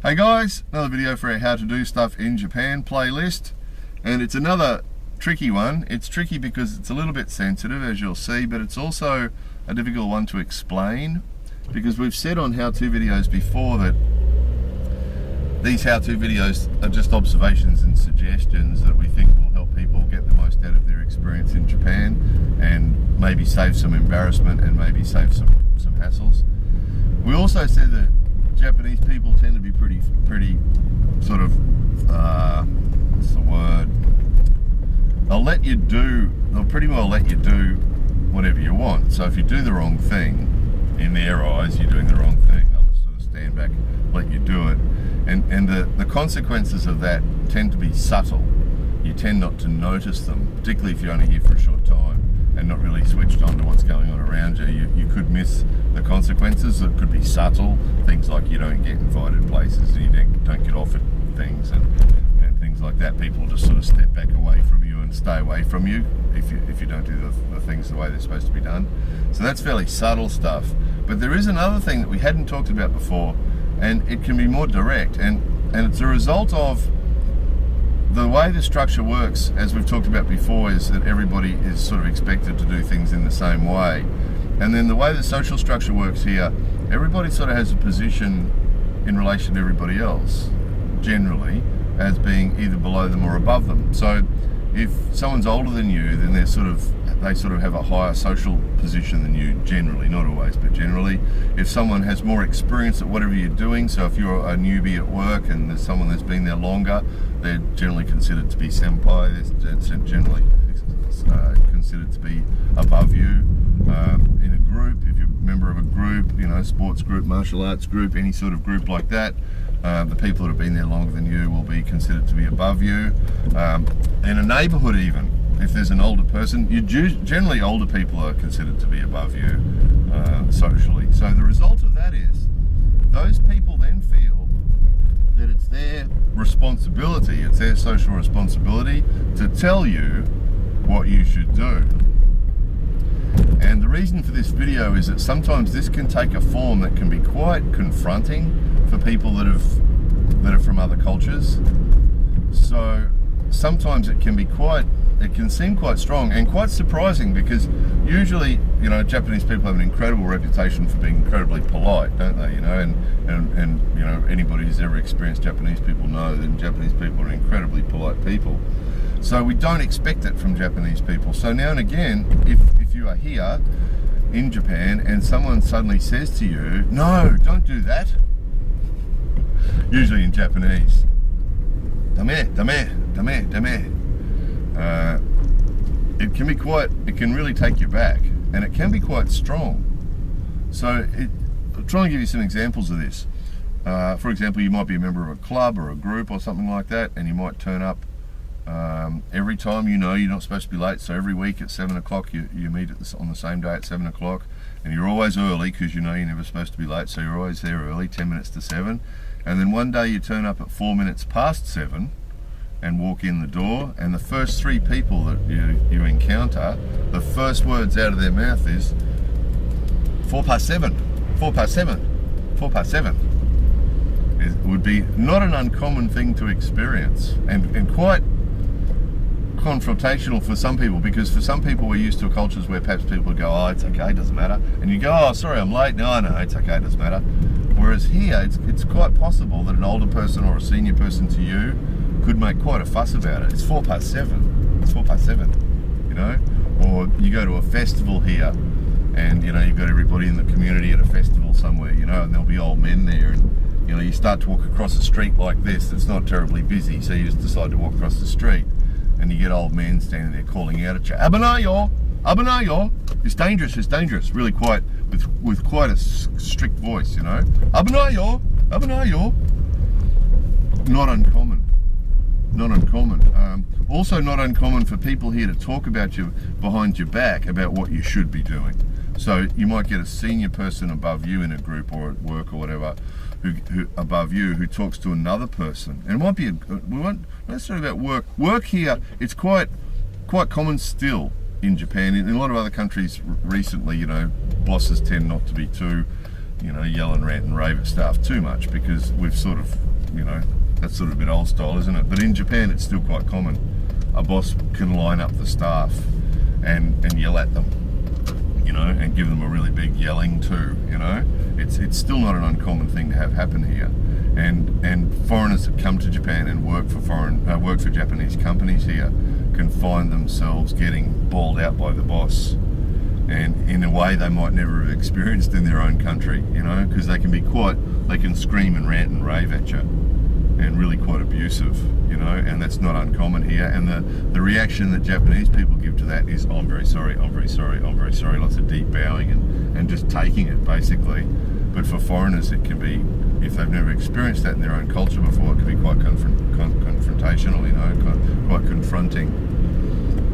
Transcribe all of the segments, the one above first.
Hey guys, another video for our how to do stuff in Japan playlist, and it's another tricky one. It's tricky because it's a little bit sensitive, as you'll see, but it's also a difficult one to explain, because we've said on how-to videos before that these how-to videos are just observations and suggestions that we think will help people get the most out of their experience in Japan and maybe save some embarrassment and maybe save some hassles. We also said that Japanese people tend to be pretty sort of, what's the word? They'll pretty well let you do whatever you want. So if you do the wrong thing, in their eyes, you're doing the wrong thing. They'll just sort of stand back, let you do it. And the consequences of that tend to be subtle. You tend not to notice them, particularly if you're only here for a short time and not really switched on to what's going on around you. You could miss the consequences. It could be subtle, things like you don't get invited places and you don't get offered things and things like that. People just sort of step back away from you and stay away from you if you don't do the things the way they're supposed to be done. So that's fairly subtle stuff. But there is another thing that we hadn't talked about before, and it can be more direct, and it's a result of the way the structure works, as we've talked about before, is that everybody is sort of expected to do things in the same way. And then the way the social structure works here, everybody sort of has a position in relation to everybody else, generally, as being either below them or above them. So if someone's older than you, then they sort of have a higher social position than you, generally, not always, but generally. If someone has more experience at whatever you're doing, so if you're a newbie at work and there's someone that's been there longer, they're generally considered to be senpai. They're generally considered to be above you. In a group, if you're a member of a group, sports group, martial arts group, any sort of group like that, the people that have been there longer than you will be considered to be above you. In a neighbourhood even, if there's an older person, generally older people are considered to be above you socially. So the result of that is those people then feel that it's their responsibility, it's their social responsibility to tell you what you should do. And the reason for this video is that sometimes this can take a form that can be quite confronting for people that are from other cultures. So sometimes it can seem quite strong and quite surprising, because usually, Japanese people have an incredible reputation for being incredibly polite, don't they? And anybody who's ever experienced Japanese people know that Japanese people are incredibly polite people. So we don't expect it from Japanese people. So now and again, if you are here in Japan and someone suddenly says to you, "No, don't do that," usually in Japanese, "Dame, dame, dame, dame," it can really take you back, and it can be quite strong. So I'll try and give you some examples of this. For example, you might be a member of a club or a group or something like that, and you might turn up every time. You're not supposed to be late, so every week at 7 o'clock you meet on the same day at 7 o'clock, and you're always early because you're never supposed to be late, so you're always there early, 10 minutes to 7. And then one day you turn up at 4 minutes past 7 and walk in the door, and the first 3 people that you encounter, the first words out of their mouth is 4 past 7, 4 past 7, 4 past 7. It would be not an uncommon thing to experience, and quite confrontational for some people, because for some people we're used to cultures where perhaps people would go, "Oh, it's okay, it doesn't matter," and you go, "Oh, sorry, I'm late." No, it's okay, it doesn't matter. Whereas here, it's quite possible that an older person or a senior person to you could make quite a fuss about it. It's 4 past 7. It's 4 past 7. Or you go to a festival here, and you've got everybody in the community at a festival somewhere, and there'll be old men there, and you start to walk across a street like this. It's not terribly busy, so you just decide to walk across the street, and you get old men standing there calling out at you, "Abanayo, abanayo." It's dangerous, really quite, with quite a strict voice, "Abanayo, abanayo." Not uncommon. Also not uncommon for people here to talk about you behind your back about what you should be doing. So you might get a senior person above you in a group or at work or whatever, who above you, who talks to another person. And it might be, we won't necessarily about work. Work here, it's quite common still in Japan. In a lot of other countries recently, bosses tend not to be too, yell and rant and rave at staff too much, because we've sort of that's sort of a bit old style, isn't it? But in Japan, it's still quite common. A boss can line up the staff and yell at them, and give them a really big yelling too. It's still not an uncommon thing to have happen here. And foreigners that come to Japan and work for Japanese companies here can find themselves getting bawled out by the boss, and in a way they might never have experienced in their own country, because they can scream and rant and rave at you, and really quite abusive, and that's not uncommon here. And the reaction that Japanese people give to that is, I'm very sorry, I'm very sorry, I'm very sorry, lots of deep bowing and just taking it, basically. But for foreigners, it can be, if they've never experienced that in their own culture before, it can be quite confrontational, quite confronting.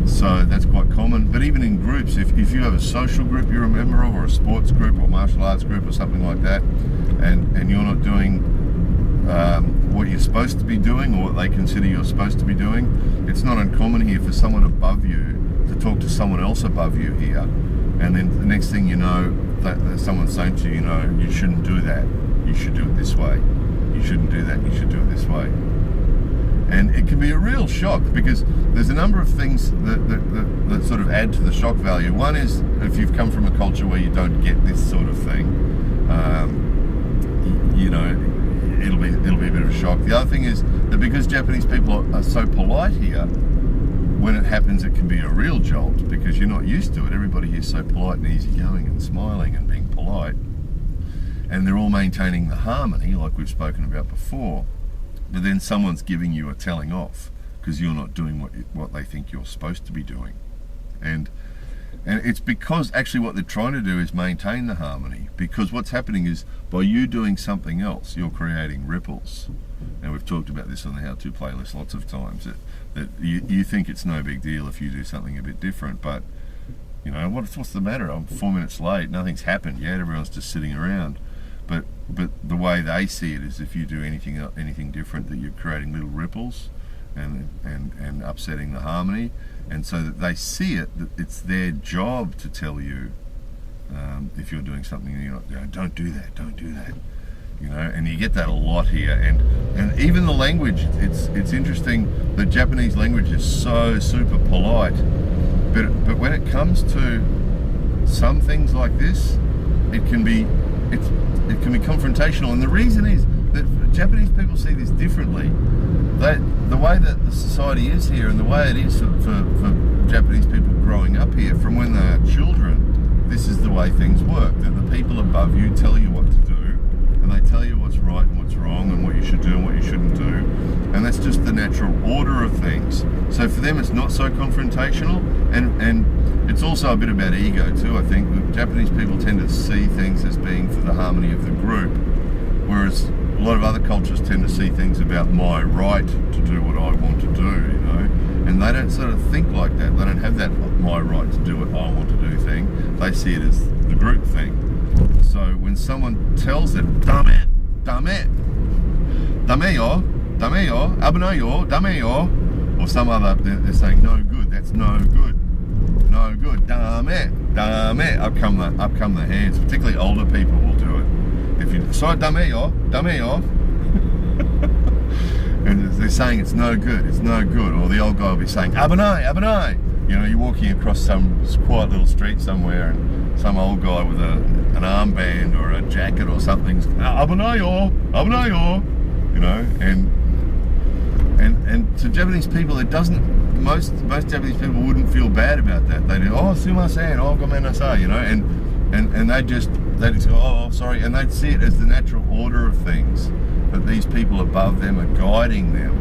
So that's quite common. But even in groups, if you have a social group you're a member of, or a sports group or martial arts group or something like that, and you're not doing what you're supposed to be doing, or what they consider you're supposed to be doing, it's not uncommon here for someone above you to talk to someone else above you here, and then the next thing you know, that someone's saying to you, you shouldn't do that, you should do it this way, you shouldn't do that, you should do it this way. And it can be a real shock, because there's a number of things that sort of add to the shock value. One is, if you've come from a culture where you don't get this sort of thing, it'll be a bit of a shock. The other thing is that because Japanese people are so polite here, when it happens, it can be a real jolt, because you're not used to it. Everybody here is so polite and easygoing and smiling and being polite, and they're all maintaining the harmony, like we've spoken about before. But then someone's giving you a telling off because you're not doing what they think you're supposed to be doing, and it's because actually what they're trying to do is maintain the harmony, because what's happening is, by you doing something else, you're creating ripples. And we've talked about this on the how-to playlist lots of times, that you think it's no big deal if you do something a bit different, but what's the matter? I'm 4 minutes late, nothing's happened yet, everyone's just sitting around. But the way they see it is, if you do anything different, that you're creating little ripples and upsetting the harmony, and so that they see it, that it's their job to tell you if you're doing something and you're not doing, don't do that, and you get that a lot here. And even the language, it's interesting. The Japanese language is so super polite, but when it comes to some things like this, it can be confrontational, and the reason is that Japanese people see this differently. The way that the society is here, and the way it is for Japanese people growing up here, from when they are children, this is the way things work. That the people above you tell you what to do, and they tell you what's right and what's wrong, and what you should do and what you shouldn't do, and that's just the natural order of things. So for them, it's not so confrontational, and it's also a bit about ego too. I think the Japanese people tend to see things as being for the harmony of the group, whereas a lot of other cultures tend to see things about my right to do what I want to do, and they don't sort of think like that. They don't have that my right to do what I want to do thing. They see it as the group thing. So when someone tells them, dame yo, abunai yo, dame yo, or some other, they're saying no good, that's no good, dame, up come the hands. Particularly older people will do it. If you say dame yo, and they're saying it's no good, or the old guy will be saying abunai. You're walking across some quiet little street somewhere, and some old guy with an armband or a jacket or something's abunai yo, and to Japanese people, it doesn't. Most Japanese people wouldn't feel bad about that. They do, sumimasen, gomen nasai, and they just go, oh, sorry, and they'd see it as the natural order of things, that these people above them are guiding them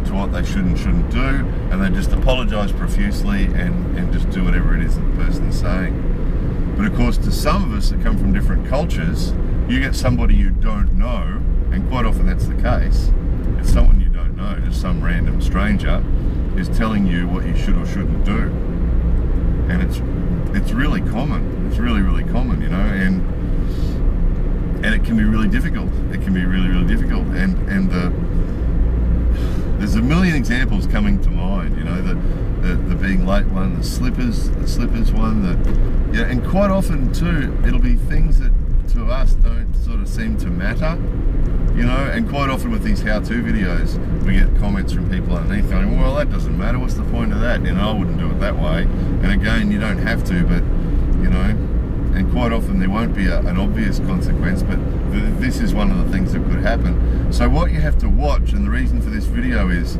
to what they should and shouldn't do, and they just apologise profusely and just do whatever it is that the person's saying. But of course, to some of us that come from different cultures, you get somebody you don't know, and quite often that's the case. It's someone you don't know, just some random stranger, is telling you what you should or shouldn't do, and it's really common. It's really, really common, and it can be really difficult. It can be really, really difficult, and there's a million examples coming to mind. The being late one, the slippers one, and quite often too, it'll be things that to us don't sort of seem to matter, You know, and quite often with these how-to videos, we get comments from people underneath going, well, that doesn't matter, what's the point of that? You know, I wouldn't do it that way. And again, you don't have to, but, you know, and quite often there won't be an obvious consequence, but this is one of the things that could happen. So what you have to watch, and the reason for this video is,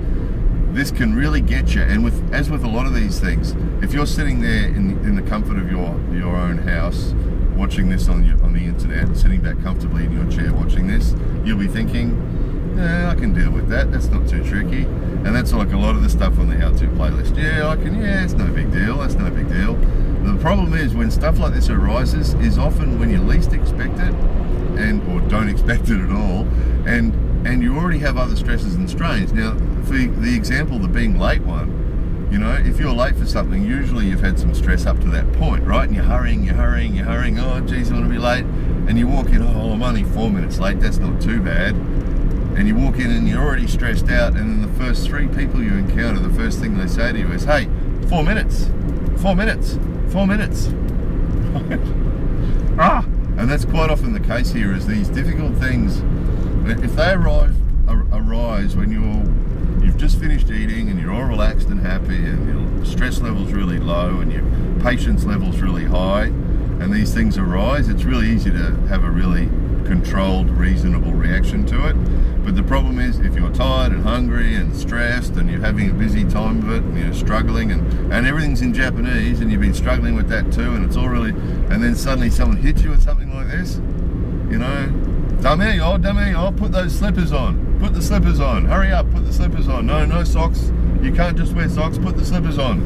this can really get you. And as with a lot of these things, if you're sitting there in the comfort of your own house, watching this on the internet, sitting back comfortably in your chair watching this, you'll be thinking, yeah, I can deal with that, that's not too tricky. And that's like a lot of the stuff on the how-to playlist. Yeah, it's no big deal, that's no big deal. The problem is when stuff like this arises is often when you least expect it, or don't expect it at all, and you already have other stresses and strains. Now, for the example, the being late one, you know, if you're late for something, usually you've had some stress up to that point, right? And you're hurrying, oh geez, I want to be late. And you walk in, oh, I'm only 4 minutes late, that's not too bad. And you walk in and you're already stressed out, and then the first 3 people you encounter, the first thing they say to you is, hey, 4 minutes, 4 minutes, 4 minutes. And that's quite often the case here, is these difficult things, if they arise when you've just finished eating and you're all relaxed and happy and your stress level's really low and your patience level's really high, and these things arise, it's really easy to have a really controlled, reasonable reaction to it. But the problem is, if you're tired and hungry and stressed and you're having a busy time of it and you're struggling and everything's in Japanese and you've been struggling with that too, and it's all really, and then suddenly someone hits you with something like this, you know, dame, put those slippers on, put the slippers on, hurry up, put the slippers on, no socks, you can't just wear socks, put the slippers on.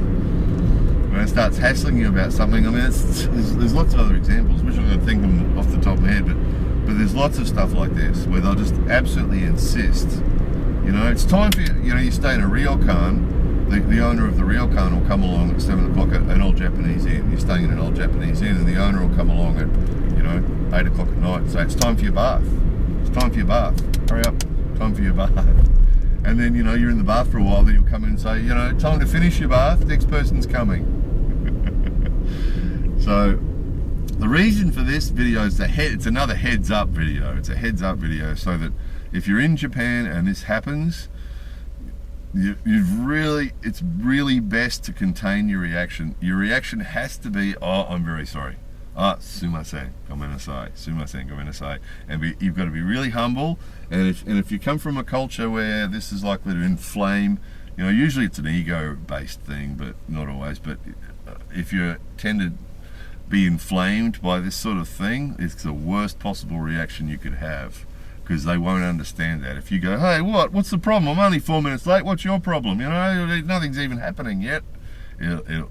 When it starts hassling you about something, I mean, there's lots of other examples, which I'm going to think of them off the top of my head, but there's lots of stuff like this where they'll just absolutely insist. You know, it's time for you stay in a ryokan, the owner of the ryokan will come along at 7 o'clock at an old Japanese inn. You're staying in an old Japanese inn, and the owner will come along at 8 o'clock at night and say, it's time for your bath. It's time for your bath. Hurry up, time for your bath. And then, you're in the bath for a while, then you'll come in and say, time to finish your bath, next person's coming. So, the reason for this video is it's another heads up video. It's a heads up video so that if you're in Japan and this happens, it's really best to contain your reaction. Your reaction has to be, oh, I'm very sorry. Sumimasen, gomenasai, sumimasen, gomenasai. And you've got to be really humble. And if you come from a culture where this is likely to inflame, usually it's an ego-based thing, but not always. But if you tend to be inflamed by this sort of thing, it's the worst possible reaction you could have, because they won't understand that. If you go, hey, what's the problem? I'm only 4 minutes late, what's your problem? Nothing's even happening yet. It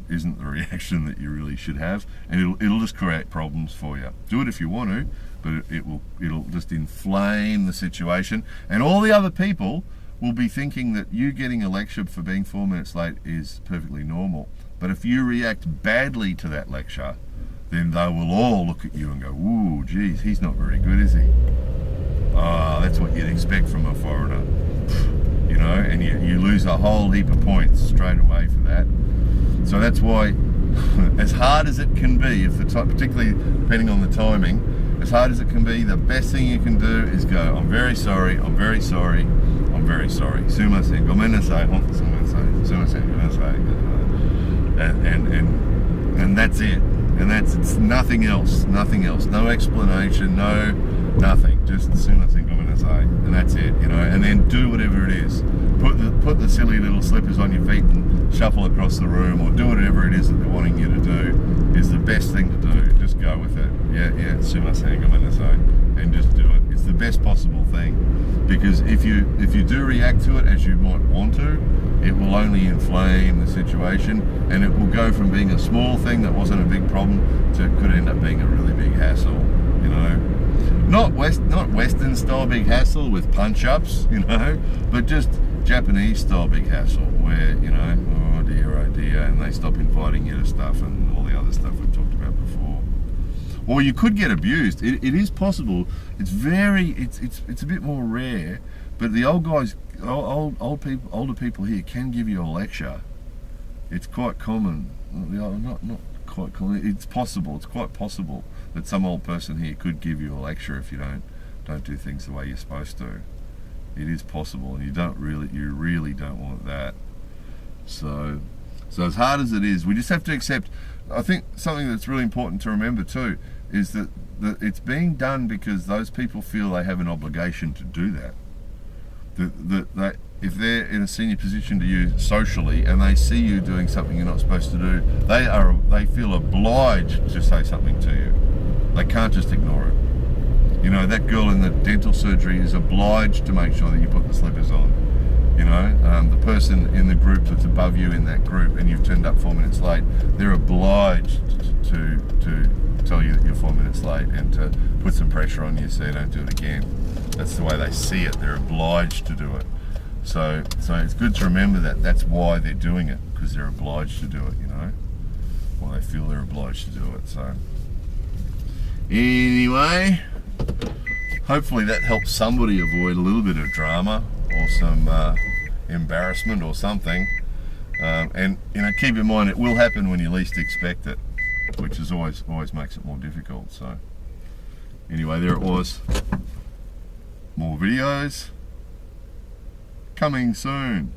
isn't the reaction that you really should have, and it'll just create problems for you. Do it if you want to, but it'll just inflame the situation, and all the other people will be thinking that you getting a lecture for being 4 minutes late is perfectly normal. But if you react badly to that lecture, then they will all look at you and go, ooh, geez, he's not very good, is he? That's what you'd expect from a foreigner. And you lose a whole heap of points straight away for that. So that's why, as hard as it can be, particularly depending on the timing, as hard as it can be, the best thing you can do is go, I'm very sorry, I'm very sorry, I'm very sorry. Sumimasen, gomenasai, sumimasen, gomenasai. And that's it. And it's nothing else. No explanation, nothing. Just sumimasen, gomenasai, and that's it. And then do whatever it is. Put the silly little slippers on your feet and shuffle across the room, or do whatever it is that they're wanting you to do. Is the best thing to do. Just go with it. Yeah, sumimasen, gomenasai, and just do it. It's the best possible thing, because if you do react to it as you might want to, it will only inflame the situation, and it will go from being a small thing that wasn't a big problem to it could end up being a really big hassle. Not Western style big hassle with punch-ups, but just Japanese style big hassle where, oh dear, and they stop inviting you to stuff and all the other stuff we've talked about before. Or you could get abused. It is possible. It's a bit more rare, but the older people here can give you a lecture. It's quite common. Not quite common. It's possible. It's quite possible that some old person here could give you a lecture if you don't don't do things the way you're supposed to. It is possible, and you really don't want that. So as hard as it is, we just have to accept. I think something that's really important to remember too is that it's being done because those people feel they have an obligation to do that. That if they're in a senior position to you socially and they see you doing something you're not supposed to do, they feel obliged to say something to you. They can't just ignore it. You know, that girl in the dental surgery is obliged to make sure that you put the slippers on. You know, the person in the group that's above you in that group and you've turned up 4 minutes late, they're obliged to tell you that you're 4 minutes late and to put some pressure on you so you don't do it again. That's the way they see it. They're obliged to do it. So it's good to remember that that's why they're doing it, because they're obliged to do it, you know. Well, they feel they're obliged to do it. So anyway, hopefully that helps somebody avoid a little bit of drama or some embarrassment or something. And you know, keep in mind it will happen when you least expect it, which is always makes it more difficult. So anyway, there it was. More videos coming soon.